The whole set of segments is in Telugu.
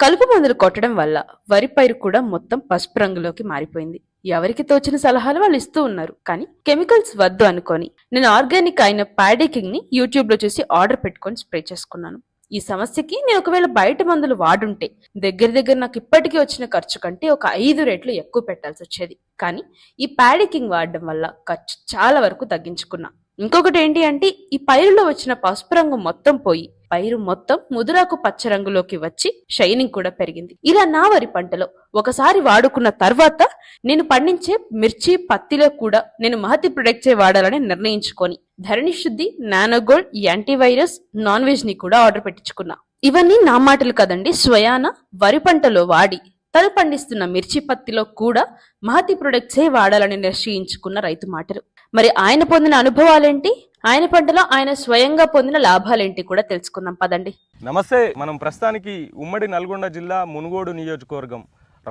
కలుపు మందులు కొట్టడం వల్ల వరి పైరు కూడా మొత్తం పసుపు రంగులోకి మారిపోయింది. ఎవరికి తోచిన సలహాలు వాళ్ళు ఇస్తూ ఉన్నారు. కానీ కెమికల్స్ వద్దు అనుకొని నేను ఆర్గానిక్ అయిన ప్యాడీ కింగ్ ని యూట్యూబ్ లో చూసి ఆర్డర్ పెట్టుకొని స్ప్రే చేసుకున్నాను. ఈ సమస్యకి నేను ఒకవేళ బయట మందులు వాడుంటే దగ్గర దగ్గర నాకు ఇప్పటికీ వచ్చిన ఖర్చు కంటే ఒక 5 రెట్లు ఎక్కువ పెట్టాల్సి వచ్చేది. కానీ ఈ ప్యాడీ కింగ్ వాడడం వల్ల ఖర్చు చాలా వరకు తగ్గించుకున్నా. ఇంకొకటి ఏంటి అంటే ఈ పైరులో వచ్చిన పసుపు రంగు మొత్తం పోయి పైరు మొత్తం ముదురాకు పచ్చ రంగులోకి వచ్చి షైనింగ్ కూడా పెరిగింది. ఇలా నా వరి పంటలో ఒకసారి వాడుకున్న తర్వాత నేను పండించే మిర్చి పత్తిలో కూడా నేను మహతి ప్రొడక్ట్సే వాడాలని నిర్ణయించుకొని ధరణి శుద్ధి, నానోగోల్డ్, యాంటీవైరస్, నాన్ వెజ్ ని కూడా ఆర్డర్ పెట్టించుకున్నా. ఇవన్నీ నా మాటలు కదండి, స్వయాన వరి పంటలో వాడి తను పండిస్తున్న మిర్చి పత్తిలో కూడా మహతి ప్రొడక్ట్సే వాడాలని నిశ్చయించుకున్న రైతు మాటలు. మరి ఆయన పొందిన అనుభవాలేంటి, ఆయన పంటలో ఆయన స్వయంగా పొందిన లాభాలేంటి కూడా తెలుసుకుందాం పదండి. నమస్తే. మనం ప్రస్తుతానికి ఉమ్మడి నల్గొండ జిల్లా మునుగోడు నియోజకవర్గం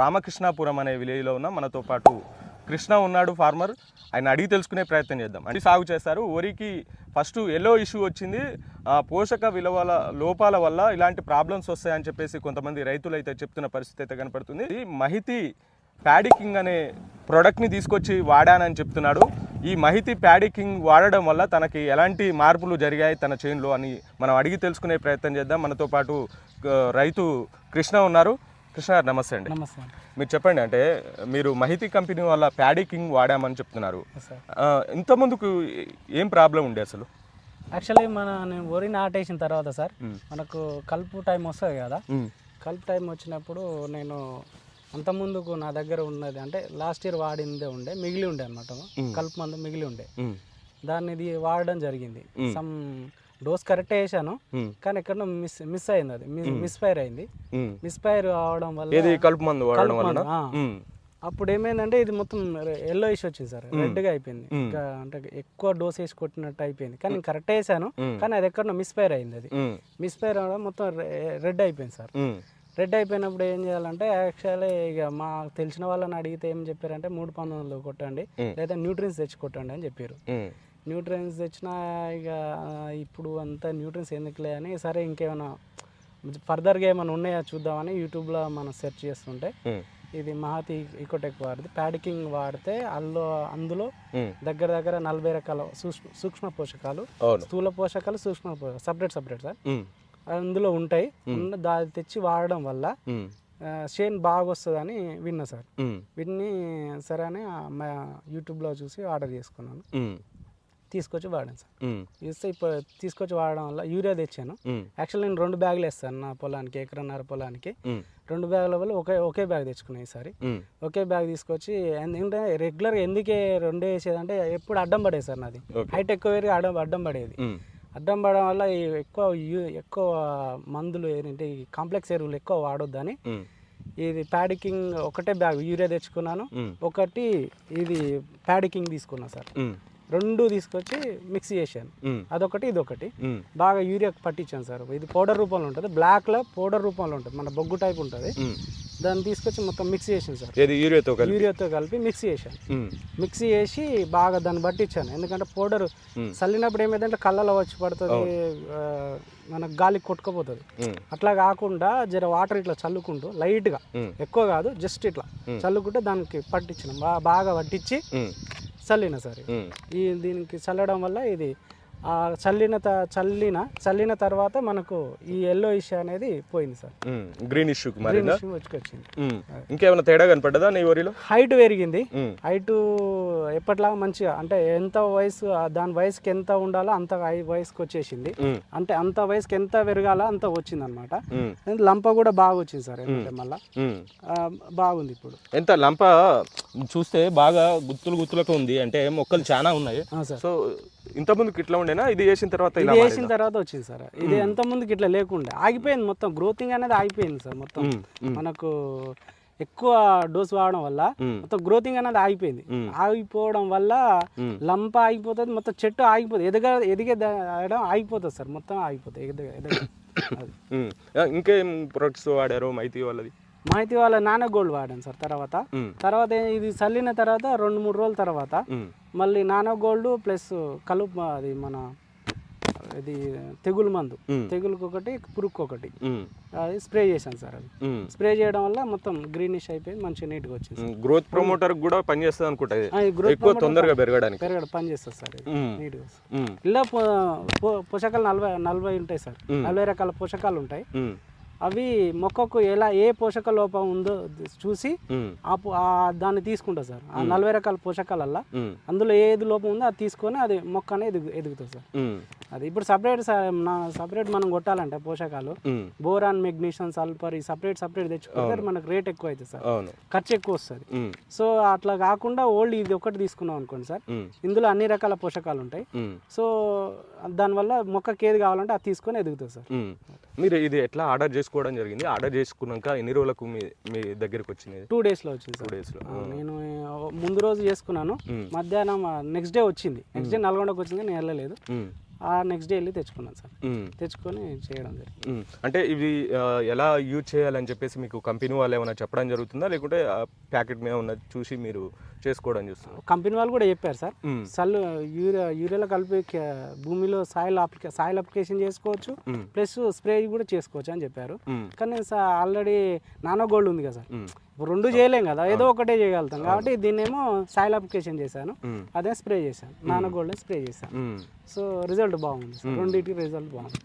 రామకృష్ణాపురం అనే విలేజ్లో ఉన్నాం. మనతో పాటు కృష్ణ ఉన్నాడు, ఫార్మర్. ఆయన అడిగి తెలుసుకునే ప్రయత్నం చేద్దాం. అంటే సాగు చేస్తారు. వరికి ఫస్ట్ ఎల్లో ఇష్యూ వచ్చింది, పోషక విలువల లోపాల వల్ల ఇలాంటి ప్రాబ్లమ్స్ వస్తాయని చెప్పేసి కొంతమంది రైతులు అయితే చెప్తున్న పరిస్థితి అయితే కనపడుతుంది. ఈ మహితి ప్యాడీ కింగ్ అనే ప్రోడక్ట్ని తీసుకొచ్చి వాడానని చెప్తున్నాడు. ఈ మహితి ప్యాడీ కింగ్ వాడడం వల్ల తనకి ఎలాంటి మార్పులు జరిగాయి తన చేనులో అని మనం అడిగి తెలుసుకునే ప్రయత్నం చేద్దాం. మనతో పాటు రైతు కృష్ణ ఉన్నారు. కృష్ణ గారు నమస్తే అండి. నమస్తే. మీరు చెప్పండి, అంటే మీరు మహితి కంపెనీ వల్ల ప్యాడీ కింగ్ వాడామని చెప్తున్నారు. ఇంతకుముందుకు ఏం ప్రాబ్లం ఉండే అసలు? యాక్చువల్లీ నేను వరి నాటేసిన తర్వాత సార్ మనకు కలుపు టైం వస్తుంది కదా. కలుపు టైం వచ్చినప్పుడు నేను అంతకుముందుకు నా దగ్గర ఉన్నది అంటే లాస్ట్ ఇయర్ వాడిందే ఉండే, మిగిలి ఉండే అనమాట. కలుపు మందు మిగిలి ఉండే, దాన్ని ఇది వాడడం జరిగింది. సమ్ డోస్ కరెక్ట్ వేసాను, కానీ ఎక్కడో మిస్ అయింది, అది మిస్ఫైర్ అయింది. మిస్ఫైర్ అవడం వల్ల కలుపు మందు వాడడం వల్ల అప్పుడు ఏమైందంటే ఇది మొత్తం ఎల్లో ఇష్యూ వచ్చింది సార్, రెడ్గా అయిపోయింది. ఇంకా అంటే ఎక్కువ డోస్ వేసి కొట్టినట్టు అయిపోయింది. కానీ నేను కరెక్ట్ వేసాను, కానీ అది ఎక్కడో మిస్ఫైర్ అయింది. అది మిస్ఫైర్ అవడం మొత్తం రెడ్ అయిపోయింది సార్. రెడ్ అయిపోయినప్పుడు ఏం చేయాలంటే యాక్చువల్లీ ఇక మాకు తెలిసిన వాళ్ళని అడిగితే ఏం చెప్పారంటే 3 కొట్టండి, లేదా న్యూట్రియన్స్ తెచ్చి కొట్టండి అని చెప్పారు. న్యూట్రియన్స్ తెచ్చినా ఇక ఇప్పుడు అంతా న్యూట్రియన్స్ ఎందుకులే అని, సరే ఇంకేమైనా ఫర్దర్గా ఏమైనా ఉన్నాయా చూద్దామని యూట్యూబ్లో మనం సెర్చ్ చేస్తుంటే ఇది మహతి ఈకోటెక్ వాడితే ప్యాడీ కింగ్ వాడితే అందులో దగ్గర దగ్గర 40 రకాల సూక్ష్మ పోషకాలు, స్థూల పోషకాలు, సూక్ష్మ సపరేట్ సార్ అందులో ఉంటాయి. దాన్ని తెచ్చి వాడడం వల్ల షేన్ బాగా వస్తుందని విన్నా సార్. విన్ని సరే అని యూట్యూబ్లో చూసి ఆర్డర్ చేసుకున్నాను, తీసుకొచ్చి వాడాను సార్. ఇస్తే ఇప్పుడు తీసుకొచ్చి వాడడం వల్ల యూరియా తెచ్చాను. యాక్చువల్లీ నేను 2 బ్యాగులు వేస్తాను నా పొలానికి, 1.5 ఎకరం పొలానికి. 2 బ్యాగుల వల్ల ఒకే బ్యాగ్ తెచ్చుకున్నాను ఈసారి. ఒకే బ్యాగ్ తీసుకొచ్చి, ఎందుకంటే రెగ్యులర్గా ఎందుకే 2 వేసేదంటే ఎప్పుడు అడ్డం పడేది సార్ నాది, హైట్ ఎక్కువ వేరి అడ్డం పడేది. అడ్డం పడడం వల్ల ఎక్కువ మందులు ఏంటంటే ఈ కాంప్లెక్స్ ఎరువులు ఎక్కువ వాడొద్దని ఇది ప్యాడీ కింగ్ ఒకటే బ్యాగ్ యూరియా తెచ్చుకున్నాను, ఒకటి ఇది ప్యాడీ కింగ్ తీసుకున్నా సార్. 2 తీసుకొచ్చి మిక్స్ చేశాను, అదొకటి ఇదొకటి. బాగా యూరియా పట్టించాను సార్. ఇది పౌడర్ రూపంలో ఉంటుంది, బ్లాక్లో పౌడర్ రూపంలో ఉంటుంది, మన బొగ్గు టైప్ ఉంటుంది. దాన్ని తీసుకొచ్చి మొత్తం మిక్స్ చేసాను సార్, యూరియాతో కలిపి మిక్స్ చేశాను. మిక్స్ చేసి బాగా దాన్ని పట్టించాను. ఎందుకంటే పౌడర్ చల్లినప్పుడు ఏమైందంటే కళ్ళలో వచ్చి పడుతుంది, మనకు గాలికి కొట్టుకుపోతుంది. అట్లా కాకుండా జర వాటర్ ఇట్లా చల్లుకుంటూ లైట్గా, ఎక్కువ కాదు, జస్ట్ ఇట్లా చల్లుకుంటే దానికి పట్టించిన బాగా పట్టించి చల్లిన సార్. దీనికి చల్లడం వల్ల ఇది చల్లిన తర్వాత మనకు ఈ ఎల్లో ఇష్యూ అనేది పోయింది సార్. గ్రీన్ ఇష్యూ వచ్చింది. ఇంకేమైనా తేడా కనపడ్డదా నీ వరిలో? హైట్ పెరిగింది. హైట్ ఎప్పటిలాగా మంచిగా, అంటే ఎంత వయసు దాని వయసుకి ఎంత ఉండాలో అంత వయసుకి వచ్చేసింది. అంటే అంత వయసుకి ఎంత పెరగాలో అంత వచ్చింది అనమాట. లంప కూడా బాగా వచ్చింది సార్. మళ్ళా బాగుంది ఇప్పుడు. ఎంత లంప చూస్తే బాగా గుత్తులుగా ఉంది, అంటే మొక్కలు చాలా ఉన్నాయి. సో ఇంత ముందుకు ఇట్లా ఉండేనా, ఇది వేసిన తర్వాత వచ్చింది సార్. ఇది ఎంత ముందుకు ఇట్లా లేకుండే ఆగిపోయింది, మొత్తం గ్రోతింగ్ అనేది ఆగిపోయింది సార్. మొత్తం మనకు ఎక్కువ డోస్ వాడడం వల్ల మొత్తం గ్రోతింగ్ అనేది ఆగిపోయింది. ఆగిపోవడం వల్ల లంప ఆగిపోతుంది, మొత్తం చెట్టు ఆగిపోతుంది, ఎదిగే ఆగిపోతుంది సార్, మొత్తం ఆగిపోతుంది. ఇంకేం ప్రొడక్ట్స్ వాడారు మహితి వాళ్ళ నానో గోల్డ్ వాడాను సార్. తర్వాత ఇది చల్లిన తర్వాత 2-3 రోజుల తర్వాత మళ్ళీ నానో గోల్డ్ ప్లస్ కలుపు, అది మన ఇది తెగులు మందు, తెగులుకి ఒకటి పురుగుకి ఒకటి అది స్ప్రే చేశాను సార్. అది స్ప్రే చేయడం వల్ల మొత్తం గ్రీనిష్ అయిపోయి మంచిగా నీట్గా వచ్చింది. గ్రోత్ ప్రమోటర్ కూడా పనిచేస్తుంది అనుకుంటా, గ్రోత్ ఎక్కువ తొందరగా పెరగడానికి పని చేస్తుంది సార్. ఇది నీట్గా ఇలా పోషకాలు 40 ఉంటాయి సార్. 40 రకాల పోషకాలు ఉంటాయి. అవి మొక్కకు ఏ పోషక లోపం ఉందో చూసి దాన్ని తీసుకుంటా సార్. ఆ 40 రకాల పోషకాలల్లా అందులో ఏది లోపం ఉందో అది తీసుకొని అది మొక్క అనేది ఎదుగుతుంది సార్. అది ఇప్పుడు సపరేట్ మనం కొట్టాలంటే పోషకాలు బోరాన్, మెగ్నీషియం, సల్ఫర్ ఈ సపరేట్ తెచ్చుకుంటే మనకు రేట్ ఎక్కువ అవుతుంది సార్, ఖర్చు ఎక్కువ వస్తుంది. సో అట్లా కాకుండా ఓల్డ్ ఇది ఒకటి తీసుకున్నాం అనుకోండి సార్, ఇందులో అన్ని రకాల పోషకాలు ఉంటాయి. సో దానివల్ల మొక్కకి ఏది కావాలంటే అది తీసుకొని ఎదుగుతుంది సార్. మీరు ఇది ఎట్లా ఆర్డర్ చేసుకోవడం జరిగింది? ఆర్డర్ చేసుకున్నాక ఎన్ని రోజులకు మీ దగ్గరికి వచ్చింది? 2 డేస్లో వచ్చింది సార్. 2 డేస్లో నేను ముందు రోజు చేసుకున్నాను, మధ్యాహ్నం నెక్స్ట్ డే వచ్చింది. నెక్స్ట్ డే నల్గొండకు వచ్చింది, నేను వెళ్ళలేదు. ఆ నెక్స్ట్ డే వెళ్ళి తెచ్చుకున్నాను సార్. తెచ్చుకొని చేయడం జరిగింది. అంటే ఇవి ఎలా యూజ్ చేయాలని చెప్పేసి మీకు కంపెనీ వాళ్ళు ఏమైనా చెప్పడం జరుగుతుందా, లేకుంటే ప్యాకెట్ మీద ఉన్న చూసి మీరు చేసుకోవడం చూస్తున్నారు? కంపెనీ వాళ్ళు కూడా చెప్పారు సార్. యూరియాలో కలిపి భూమిలో సాయిల్ అప్లికేషన్ చేసుకోవచ్చు, ప్లస్ స్ప్రే కూడా చేసుకోవచ్చు అని చెప్పారు. కానీ ఆల్రెడీ నానో గోల్డ్ ఉంది కదా సార్, ఇప్పుడు 2 చేయలేం కదా, ఏదో ఒకటే చేయగలుగుతాం కాబట్టి దీన్నేమో సాయిల్ అప్లికేషన్ చేశాను, అదే స్ప్రే చేశాను, నానో గోల్డ్ స్ప్రే చేశాను. సో రిజల్ట్ బాగుంది సార్, రెండింటికి రిజల్ట్ బాగుంది.